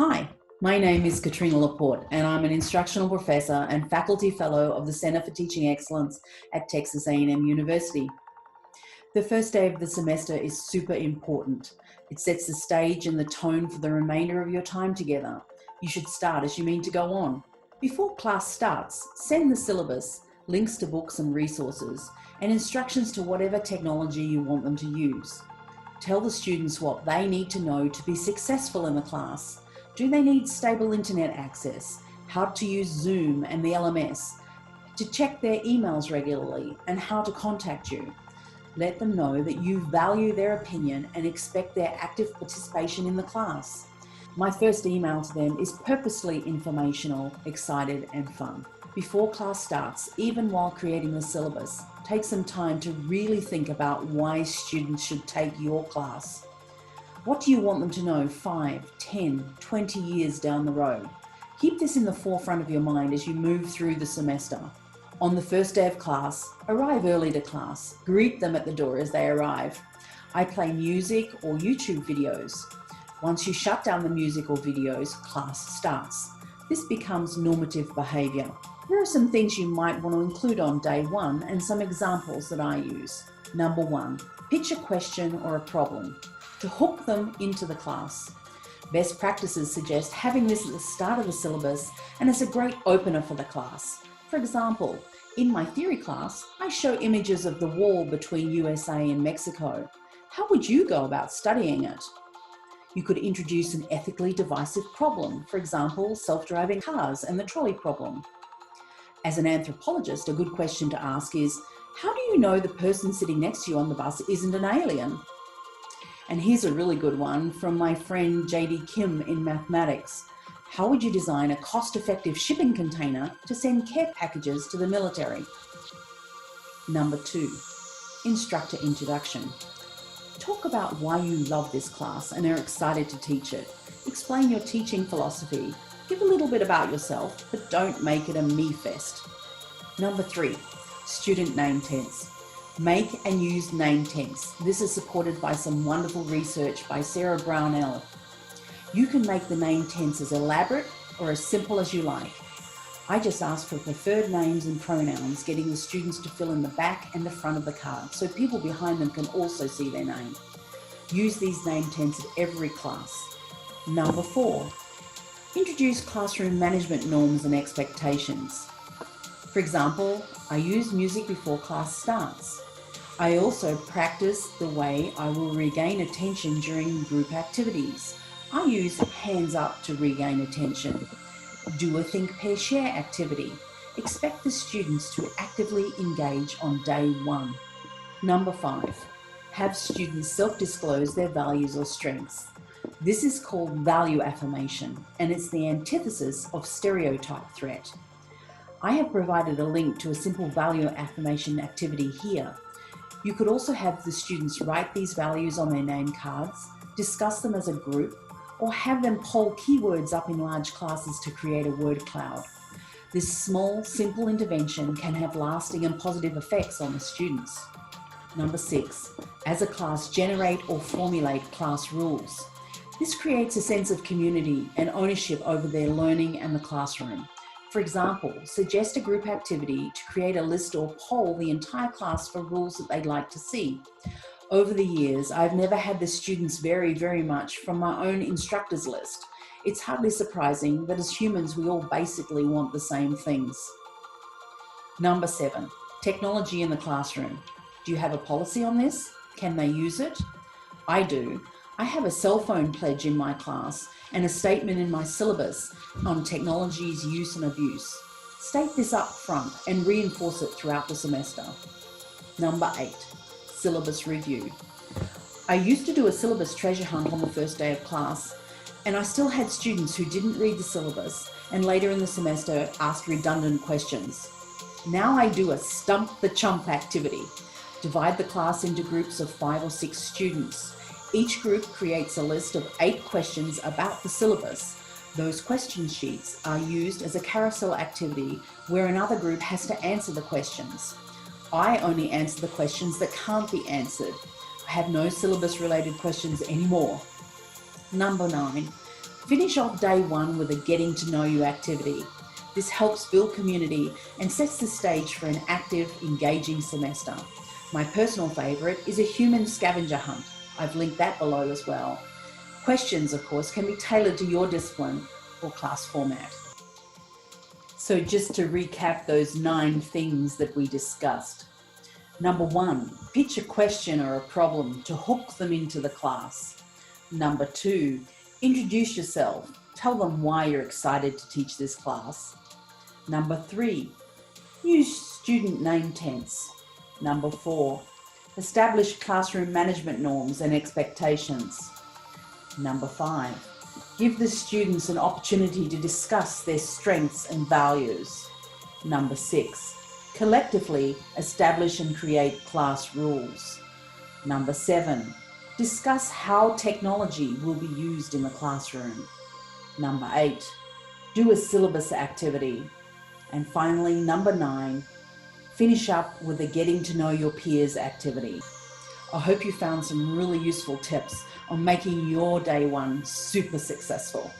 Hi, my name is Katrina Laporte and I'm an instructional professor and faculty fellow of the Center for Teaching Excellence at Texas A&M University. The first day of the semester is super important. It sets the stage and the tone for the remainder of your time together. You should start as you mean to go on. Before class starts, send the syllabus, links to books and resources, and instructions to whatever technology you want them to use. Tell the students what they need to know to be successful in the class. Do they need stable internet access? How to use Zoom and the LMS? To check their emails regularly and how to contact you? Let them know that you value their opinion and expect their active participation in the class. My first email to them is purposely informational, excited, and fun. Before class starts, even while creating the syllabus, take some time to really think about why students should take your class. What do you want them to know 5, 10, 20 years down the road? Keep this in the forefront of your mind as you move through the semester. On the first day of class, arrive early to class. Greet them at the door as they arrive. I play music or YouTube videos. Once you shut down the music or videos, class starts. This becomes normative behaviour. Here are some things you might want to include on day one and some examples that I use. Number 1, pitch a question or a problem to hook them into the class. Best practices suggest having this at the start of the syllabus, and it's a great opener for the class. For example, in my theory class, I show images of the wall between USA and Mexico. How would you go about studying it? You could introduce an ethically divisive problem, for example, self-driving cars and the trolley problem. As an anthropologist, a good question to ask is, how do you know the person sitting next to you on the bus isn't an alien? And here's a really good one from my friend JD Kim in mathematics. How would you design a cost-effective shipping container to send care packages to the military? Number 2, instructor introduction. Talk about why you love this class and are excited to teach it. Explain your teaching philosophy. Give a little bit about yourself, but don't make it a me fest. Number 3, student name tense. Make and use name tense. This is supported by some wonderful research by Sarah Brownell. You can make the name tense as elaborate or as simple as you like. I just ask for preferred names and pronouns, getting the students to fill in the back and the front of the card so people behind them can also see their name. Use these name tense at every class. Number 4, introduce classroom management norms and expectations. For example, I use music before class starts. I also practice the way I will regain attention during group activities. I use hands up to regain attention. Do a think, pair, share activity. Expect the students to actively engage on day 1. Number 5, have students self-disclose their values or strengths. This is called value affirmation, and it's the antithesis of stereotype threat. I have provided a link to a simple value affirmation activity here. You could also have the students write these values on their name cards, discuss them as a group, or have them poll keywords up in large classes to create a word cloud. This small, simple intervention can have lasting and positive effects on the students. Number 6, as a class, generate or formulate class rules. This creates a sense of community and ownership over their learning and the classroom. For example, suggest a group activity to create a list or poll the entire class for rules that they'd like to see. Over the years, I've never had the students vary very much from my own instructor's list. It's hardly surprising that as humans, we all basically want the same things. Number 7, technology in the classroom. Do you have a policy on this? Can they use it? I do. I have a cell phone pledge in my class and a statement in my syllabus on technology's use and abuse. State this up front and reinforce it throughout the semester. Number 8, syllabus review. I used to do a syllabus treasure hunt on the first day of class, and I still had students who didn't read the syllabus and later in the semester asked redundant questions. Now I do a stump the chump activity. Divide the class into groups of 5 or 6 students. Each group creates a list of 8 questions about the syllabus. Those question sheets are used as a carousel activity where another group has to answer the questions. I only answer the questions that can't be answered. I have no syllabus related questions anymore. Number 9, Finish off day one with a getting to know you activity. This helps build community and sets the stage for an active, engaging semester. My personal favourite is a human scavenger hunt. I've linked that below as well. Questions, of course, can be tailored to your discipline or class format. So just to recap those 9 things that we discussed. Number 1, pitch a question or a problem to hook them into the class. Number 2, introduce yourself. Tell them why you're excited to teach this class. Number 3, use student name tense. Number 4, establish classroom management norms and expectations. Number 5, give the students an opportunity to discuss their strengths and values. Number 6, collectively establish and create class rules. Number 7, discuss how technology will be used in the classroom. Number 8, do a syllabus activity. And finally, number 9, finish up with a getting to know your peers activity. I hope you found some really useful tips on making your day one super successful.